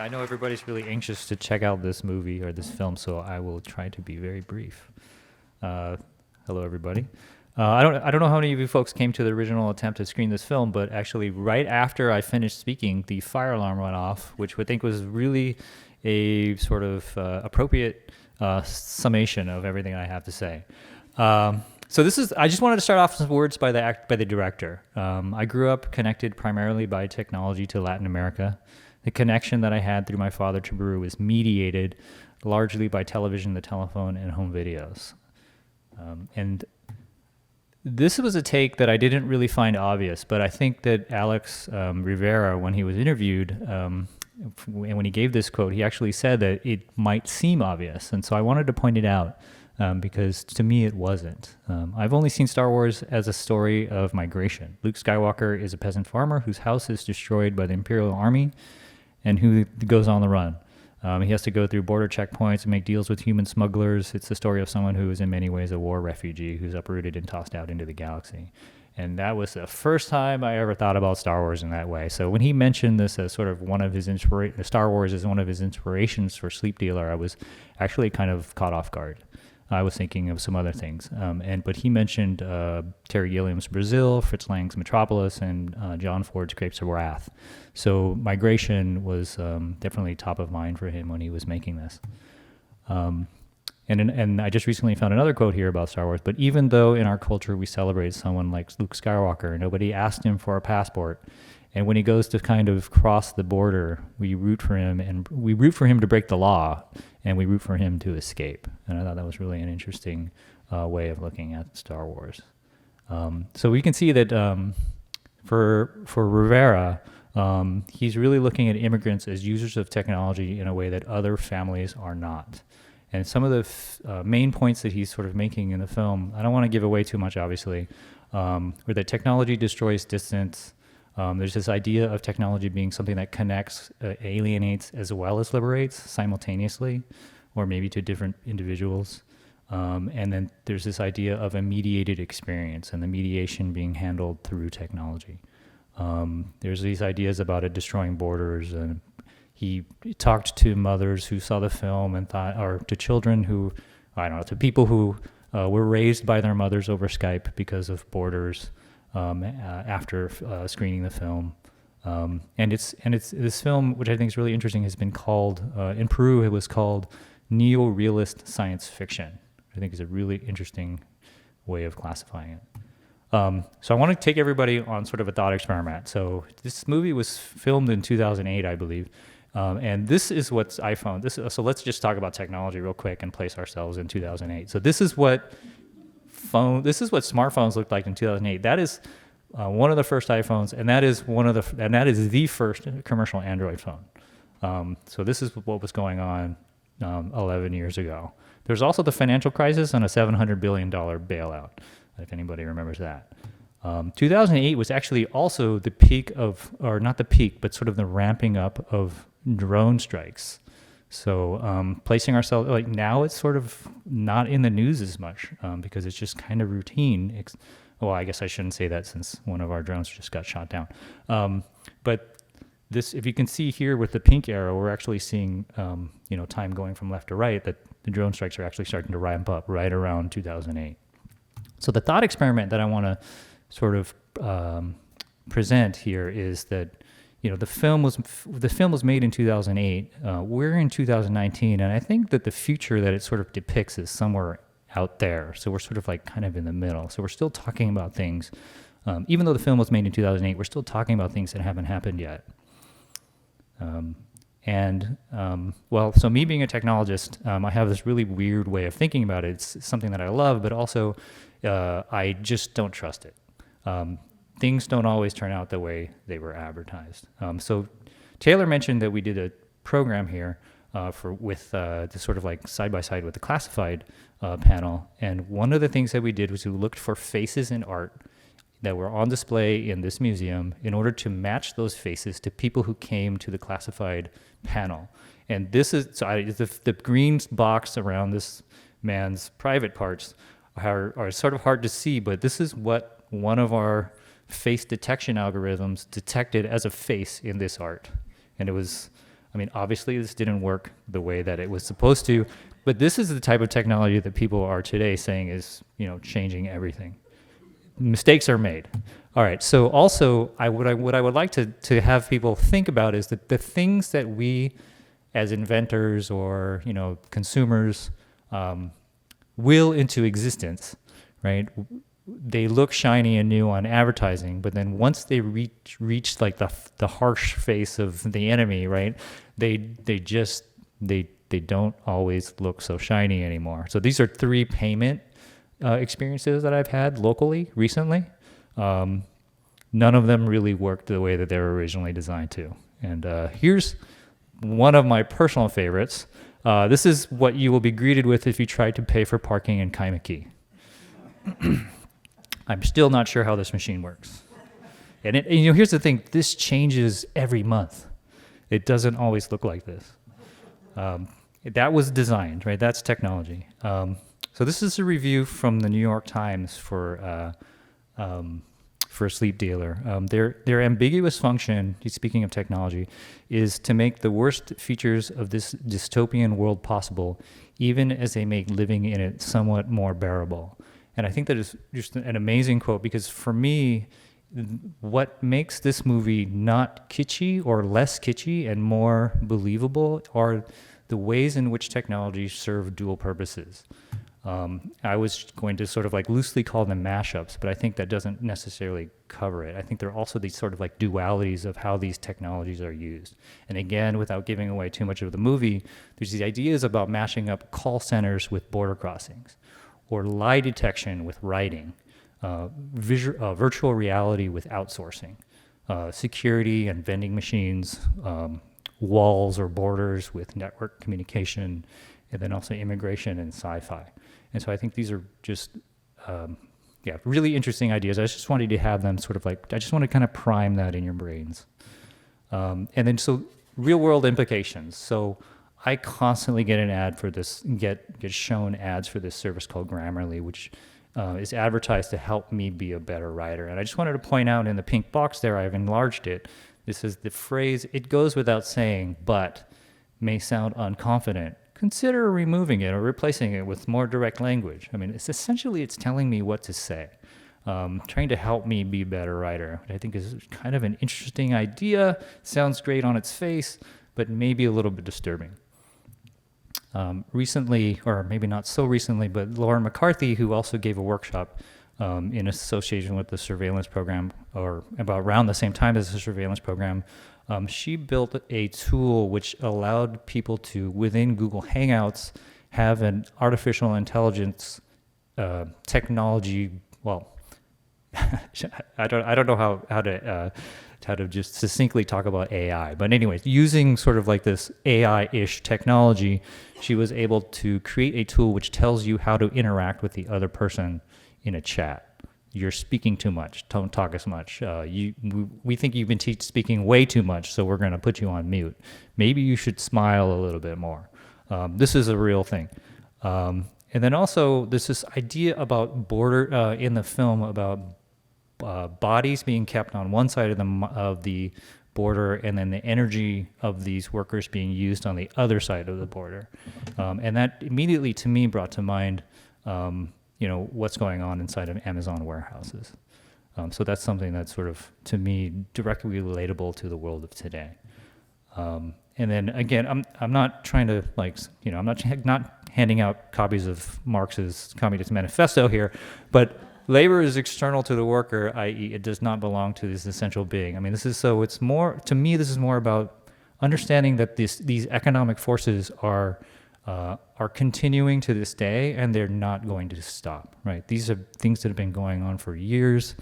I know everybody's really anxious to check out this movie or this film, so I will try to be very brief. Hello, everybody. I don't know how many of you folks came to the original attempt to screen this film, but actually, right after I finished speaking, the fire alarm went off, which I think was really a sort of appropriate summation of everything I have to say. So this is. I just wanted to start off with some words by the director. I grew up connected primarily by technology to Latin America. The connection that I had through my father to Peru was mediated largely by television, the telephone, and home videos. And this was a take that I didn't really find obvious, but I think that Alex Rivera, when he was interviewed, and when he gave this quote, he actually said that it might seem obvious. And so I wanted to point it out because to me it wasn't. I've only seen Star Wars as a story of migration. Luke Skywalker is a peasant farmer whose house is destroyed by the Imperial Army and who goes on the run. He has to go through border checkpoints and make deals with human smugglers. It's the story of someone who is in many ways a war refugee who's uprooted and tossed out into the galaxy. And that was the first time I ever thought about Star Wars in that way. So when he mentioned this as sort of one of his Star Wars as one of his inspirations for Sleep Dealer, I was actually kind of caught off guard. I was thinking of some other things. But he mentioned Terry Gilliam's Brazil, Fritz Lang's Metropolis, and John Ford's Grapes of Wrath. So migration was definitely top of mind for him when he was making this. And I just recently found another quote here about Star Wars. But even though in our culture we celebrate someone like Luke Skywalker, nobody asked him for a passport. And when he goes to kind of cross the border, we root for him, and we root for him to break the law, and we root for him to escape. And I thought that was really an interesting way of looking at Star Wars. So we can see that for Rivera, he's really looking at immigrants as users of technology in a way that other families are not. And some of the main points that he's sort of making in the film, I don't want to give away too much, obviously, where that technology destroys distance. There's this idea of technology being something that connects, alienates, as well as liberates simultaneously, or maybe to different individuals. And then there's this idea of a mediated experience and the mediation being handled through technology. There's these ideas about it destroying borders, and he talked to mothers who saw the film and thought, or to children who, I don't know, to people who were raised by their mothers over Skype because of borders. After screening the film, and it's this film, which I think is really interesting, has been called in Peru. It was called neo-realist science fiction. I think is a really interesting way of classifying it. So I want to take everybody on sort of a thought experiment. So this movie was filmed in 2008, I believe, and this is what I found. So let's just talk about technology real quick and place ourselves in 2008. So this is what smartphones looked like in 2008. That is one of the first iPhones, and that is the first commercial Android phone. So this is what was going on 11 years ago. There's also the financial crisis and a $700 billion bailout, if anybody remembers that. 2008 was actually also the peak of, or not the peak, but sort of the ramping up of drone strikes. So placing ourselves, like now it's sort of not in the news as much because it's just kind of routine. Well, I guess I shouldn't say that since one of our drones just got shot down. But this, if you can see here with the pink arrow, we're actually seeing time going from left to right, that the drone strikes are actually starting to ramp up right around 2008. So the thought experiment that I want to sort of present here is that the film was made in 2008. We're in 2019, and I think that the future that it sort of depicts is somewhere out there. So we're sort of like kind of in the middle. So we're still talking about things, even though the film was made in 2008. We're still talking about things that haven't happened yet. So me being a technologist, I have this really weird way of thinking about it. It's something that I love, but also I just don't trust it. Things don't always turn out the way they were advertised. So Taylor mentioned that we did a program here with the sort of like side by side with the classified panel. And one of the things that we did was we looked for faces in art that were on display in this museum in order to match those faces to people who came to the classified panel. And this is, the green box around this man's private parts are sort of hard to see, but this is what one of our face detection algorithms detected as a face in this art. And it was I mean, obviously this didn't work the way that it was supposed to, but this is the type of technology that people are today saying is, changing everything. Mistakes are made. All right. So also, what I would like to have people think about is that the things that we, as inventors or consumers, will into existence, right? They look shiny and new on advertising, but then once they reach like the harsh face of the enemy, right? They don't always look so shiny anymore. So these are 3 payment experiences that I've had locally recently. None of them really worked the way that they were originally designed to. And here's one of my personal favorites. This is what you will be greeted with if you try to pay for parking in Kaimuki. I'm still not sure how this machine works. And here's the thing, this changes every month. It doesn't always look like this. That was designed, right? That's technology. So this is a review from the New York Times for a sleep dealer. Their ambiguous function, speaking of technology, is to make the worst features of this dystopian world possible, even as they make living in it somewhat more bearable. And I think that is just an amazing quote, because for me, what makes this movie not kitschy or less kitschy and more believable are the ways in which technology serve dual purposes. I was going to sort of like loosely call them mashups, but I think that doesn't necessarily cover it. I think there are also these sort of like dualities of how these technologies are used. And again, without giving away too much of the movie, there's these ideas about mashing up call centers with border crossings, or lie detection with writing, virtual reality with outsourcing, security and vending machines, walls or borders with network communication, and then also immigration and sci-fi. And so I think these are just, really interesting ideas. I just wanted to have them sort of like, I just want to kind of prime that in your brains. And then so real world implications. So I constantly get an ad for this, get shown ads for this service called Grammarly, which is advertised to help me be a better writer. And I just wanted to point out in the pink box there, I've enlarged it. This is the phrase, "It goes without saying, but may sound unconfident. Consider removing it or replacing it with more direct language." I mean, it's telling me what to say, trying to help me be a better writer, which I think is kind of an interesting idea. Sounds great on its face, but maybe a little bit disturbing. Recently, or maybe not so recently, but Lauren McCarthy, who also gave a workshop in association with the surveillance program, or about around the same time as the surveillance program, she built a tool which allowed people to, within Google Hangouts, have an artificial intelligence technology. Well, I don't know how to just succinctly talk about AI, but anyways, using sort of like this AI-ish technology, she was able to create a tool which tells you how to interact with the other person in a chat. You're speaking too much. Don't talk as much. We think you've been speaking way too much, so we're going to put you on mute. Maybe you should smile a little bit more. This is a real thing. And then also, there's this idea about border in the film about bodies being kept on one side of the border, and then the energy of these workers being used on the other side of the border. And that immediately, to me, brought to mind what's going on inside of Amazon warehouses. So that's something that's sort of, to me, directly relatable to the world of today. And then again, I'm not trying to I'm not handing out copies of Marx's Communist Manifesto here, but labor is external to the worker, i.e., it does not belong to this essential being. I mean, it's more, to me, this is more about understanding that these economic forces are continuing to this day, and they're not going to stop, right? These are things that have been going on for years.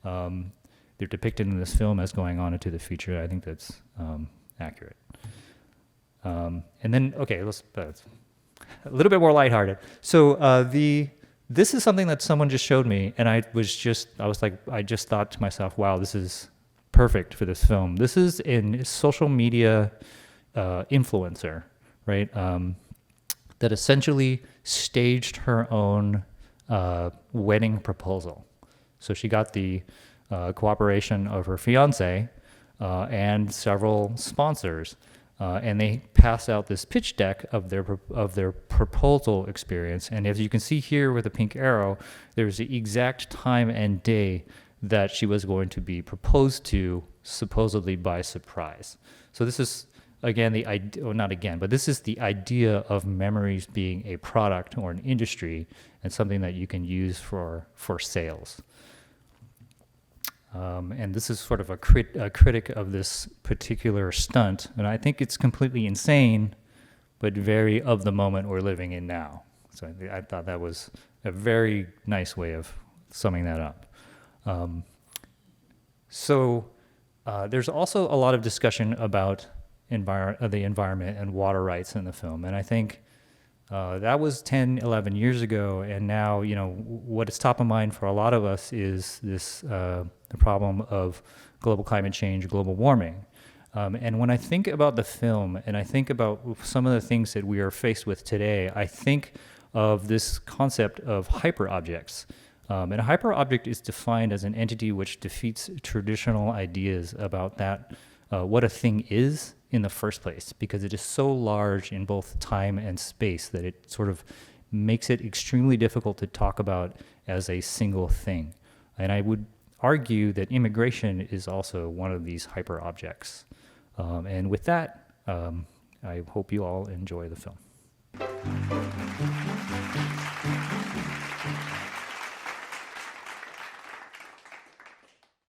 They're depicted in this film as going on into the future. I think that's accurate. And then, okay, let's a little bit more lighthearted. So this is something that someone just showed me, and I just thought to myself, wow, this is perfect for this film. This is a social media influencer, right? That essentially staged her own wedding proposal. So she got the cooperation of her fiance and several sponsors. And they pass out this pitch deck of their proposal experience. And as you can see here with the pink arrow, there's the exact time and day that she was going to be proposed to, supposedly by surprise. So this is, again, the idea, or not again, but this is the idea of memories being a product or an industry and something that you can use for sales. And this is sort of a critic of this particular stunt, and I think it's completely insane, but very of the moment we're living in now. So I thought that was a very nice way of summing that up. There's also a lot of discussion about the environment and water rights in the film, and I think that was 10, 11 years ago, and now, what is top of mind for a lot of us is this the problem of global climate change, global warming. And when I think about the film, and I think about some of the things that we are faced with today, I think of this concept of hyperobjects. And a hyperobject is defined as an entity which defeats traditional ideas about that, what a thing is in the first place, because it is so large in both time and space that it sort of makes it extremely difficult to talk about as a single thing. And I would argue that immigration is also one of these hyperobjects. And with that, I hope you all enjoy the film.